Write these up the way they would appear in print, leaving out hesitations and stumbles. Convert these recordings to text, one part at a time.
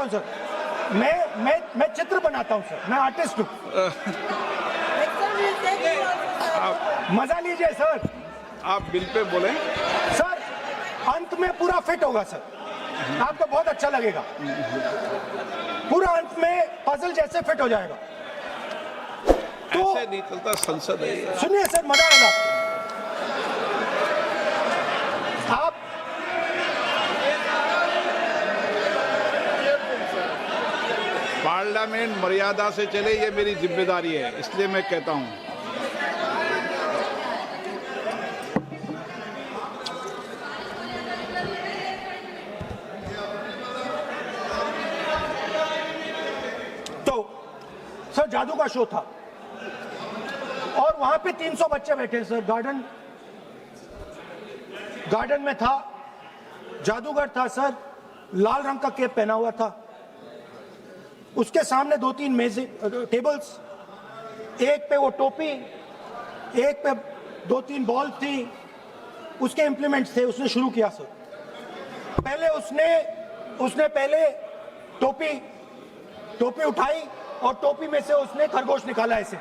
हूँ सर, मैं चित्र बनाता हूँ सर, मैं आर्टिस्ट हूँ। मजा लीजिए सर। आप बिल पे बोले सर, अंत में पूरा फिट होगा सर, आपको बहुत अच्छा लगेगा। पूरा अंत में पजल जैसे फिट हो जाएगा। तो ऐसे नहीं चलता, संसद है। सुनिए सर, मजा आएगा। आप पार्लियामेंट मर्यादा से चले, ये मेरी जिम्मेदारी है, इसलिए मैं कहता हूं। तो सर जादू का शो था और वहां पे 300 बच्चे बैठे सर। गार्डन में था, जादूगर था सर, लाल रंग का कैप पहना हुआ था। उसके सामने 2-3 मेजें, टेबल्स, एक पे वो टोपी, एक पे 2-3 बॉल थी, उसके इंप्लीमेंट्स थे। उसने शुरू किया सर। पहले उसने पहले टोपी उठाई और टोपी में से उसने खरगोश निकाला ऐसे।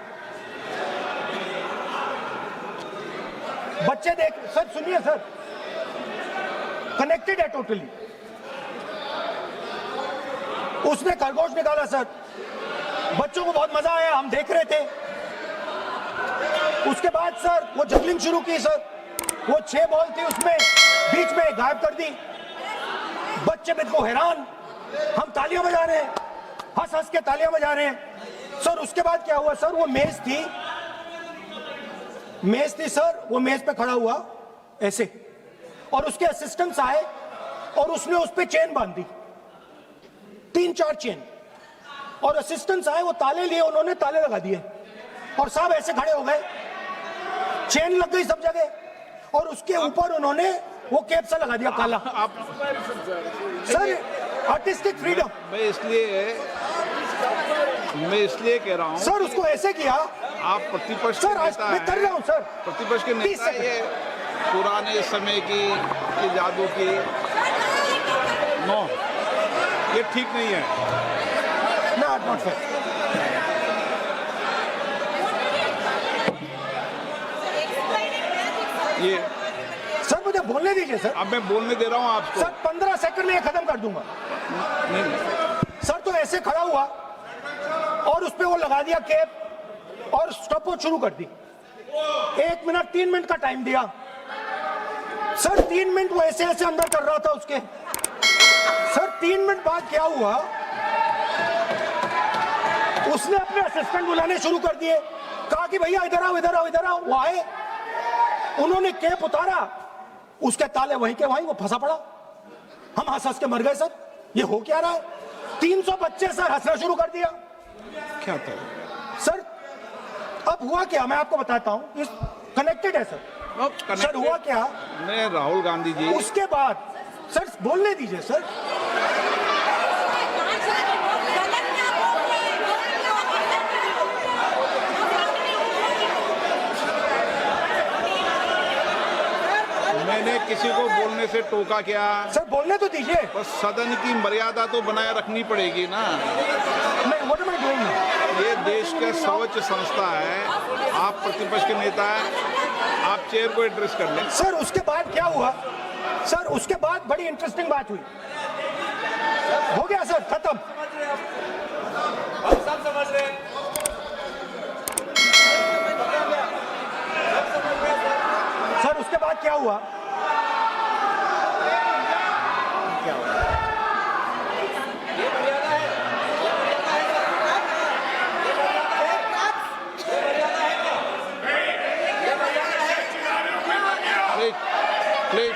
बच्चे देख सर, सुनिए सर, कनेक्टेड है टोटली। उसने खरगोश निकाला सर, बच्चों को बहुत मजा आया, हम देख रहे थे। उसके बाद सर वो जगलिंग शुरू की सर। वो 6 बॉल थी, उसमें बीच में गायब कर दी। बच्चे बिल्कुल हैरान, हम तालियां बजा रहे हैं, हंस हंस के तालियां बजा रहे हैं सर। उसके बाद क्या हुआ सर, वो मेज थी सर, वो मेज पे खड़ा हुआ ऐसे, और उसके असिस्टेंट्स आए और उसने उस पे चेन बांध दी, 3-4 चेन। और असिस्टेंट्स आए, वो ताले लिए, उन्होंने ताले लगा दिए और सब ऐसे खड़े हो गए। चेन लग गई सब जगह और उसके ऊपर उन्होंने वो कैप सा लगा दिया काला। Sir artistic freedom. मैं इसलिए कह रहा हूं सर, उसको ऐसे किया। आप प्रतिपक्ष के सर नेता मैं कर रहा हूं सर। प्रतिपक्ष के नेता, ये पुराने समय की जादू की नो, ये ठीक नहीं है। Not fair. ये सर मुझे बोलने दीजिए सर। अब मैं बोलने दे रहा हूं आपको। सर 15 सेकंड में ये खत्म कर दूंगा। नहीं। सर तो ऐसे खड़ा हुआ और उस पे वो लगा दिया कैप और स्टॉपवॉच शुरू कर दी। 1 मिनट 3 मिनट का टाइम दिया सर। 3 मिनट वो ऐसे ऐसे अंदर कर रहा था उसके। सर 3 मिनट बाद क्या हुआ, उसने अपने असिस्टेंट बुलाने शुरू कर दिए। कहा कि भैया इधर आओ, इधर आओ, इधर आओ। वो आए, उन्होंने कैप उतारा, उसके ताले वहीं के वहीं, वो फंसा पड़ा। हम हंस हंस के मर गए सर। ये हो क्या रहा है? 300 बच्चे सर हंसना शुरू कर दिया। क्या था सर अब हुआ क्या, मैं आपको बताता हूं। इस कनेक्टेड है सर। सर हुआ क्या, मैं राहुल गांधी जी, उसके बाद सर बोलने दीजिए सर। मैंने किसी को बोलने से टोका क्या? सर बोलने तो दीजिए। बस सदन की मर्यादा तो बनाए रखनी पड़ेगी ना। What am I doing? ये देश का सर्वोच्च संस्था है, आप प्रतिपक्ष के नेता हैं, आप चेयर को एड्रेस कर लें। सर उसके बाद क्या हुआ सर, उसके बाद बड़ी इंटरेस्टिंग बात हुई। हो गया सर, खत्म। हम सब समझ रहे हैं। सर उसके बाद क्या हुआ, प्लीज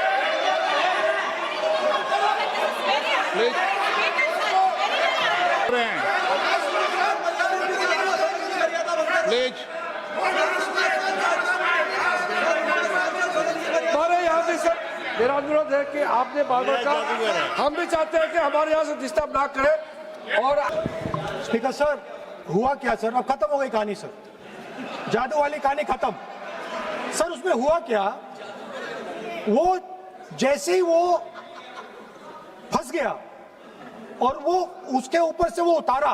हमारे यहाँ से सर मेरा अनुरोध है कि आपने बार-बार कहा, हम भी चाहते हैं कि हमारे यहाँ से डिस्टर्ब ना करें। और स्पीकर सर हुआ क्या सर, अब खत्म हो गई कहानी सर, जादू वाली कहानी खत्म। सर उसमें हुआ क्या, वो जैसे ही वो फंस गया और वो उसके ऊपर से वो उतारा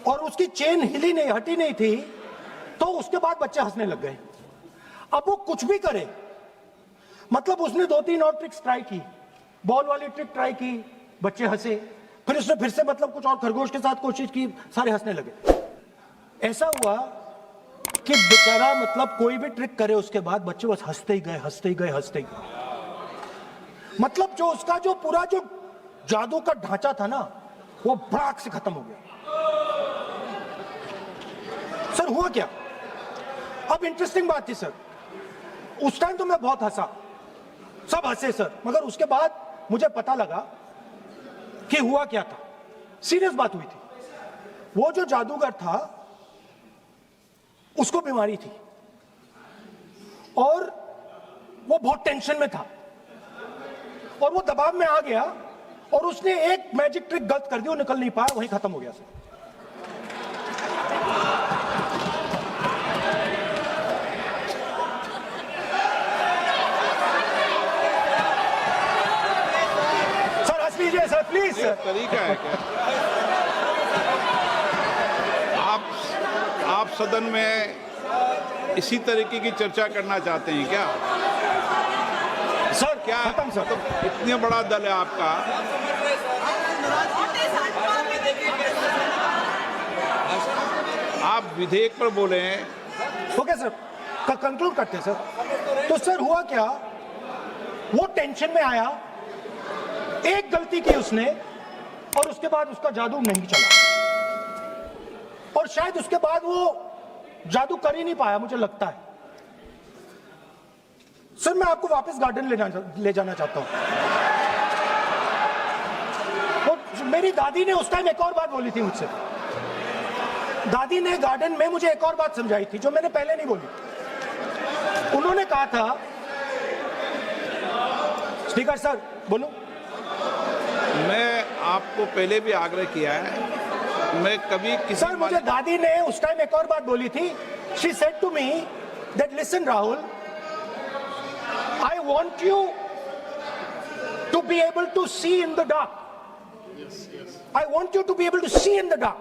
और उसकी चेन हिली नहीं, हटी नहीं थी, तो उसके बाद बच्चे हंसने लग गए। अब वो कुछ भी करे, मतलब उसने 2-3 और ट्रिक्स ट्राई की, बॉल वाली ट्रिक ट्राई की, बच्चे हंसे, फिर उसने फिर से मतलब कुछ और खरगोश के साथ कोशिश की, सारे हंसने लगे। ऐसा हुआ कि बेचारा मतलब कोई भी ट्रिक करे उसके बाद बच्चे बस हंसते ही गए, हंसते ही गए, हंसते ही गए। मतलब जो उसका जो पूरा जो जादू का ढांचा था ना, वो भड़ाक से खत्म हो गया। सर हुआ क्या? अब इंटरेस्टिंग बात थी सर, उस टाइम तो मैं बहुत हंसा, सब हंसे सर, मगर उसके बाद मुझे पता लगा कि हुआ क्या था। सीरियस बात हुई थी। वो जो जादूगर था उसको बीमारी थी और वो बहुत टेंशन में था और वो दबाव में आ गया और उसने एक मैजिक ट्रिक गलत कर दी, वो निकल नहीं पाया, वहीं खत्म हो गया सर। सर हंस लीजिए सर, प्लीज ये सर। तरीका है क्या? आप सदन में इसी तरीके की चर्चा करना चाहते हैं क्या? सर क्या खत्म सर। मतलब इतने बड़ा दल है आपका, आप विधेयक पर बोले हैं। ओके सर, कंक्लूड करते हैं सर। तो सर हुआ क्या, वो टेंशन में आया, एक गलती की उसने और उसके बाद उसका जादू नहीं चला और शायद उसके बाद वो जादू कर ही नहीं पाया, मुझे लगता है। सर मैं आपको वापस गार्डन ले जाना चाहता हूं। तो मेरी दादी ने उस टाइम एक और बात बोली थी मुझसे। दादी ने गार्डन में मुझे एक और बात समझाई थी जो मैंने पहले नहीं बोली। उन्होंने कहा था, स्पीकर सर बोलूं? मैं आपको पहले भी आग्रह किया है, मैं कभी किसी सर मुझे दादी ने उस टाइम एक और बात बोली थी। She said to me that listen Rahul, I want you to be able to see in the dark. I want you to be able to see in the dark.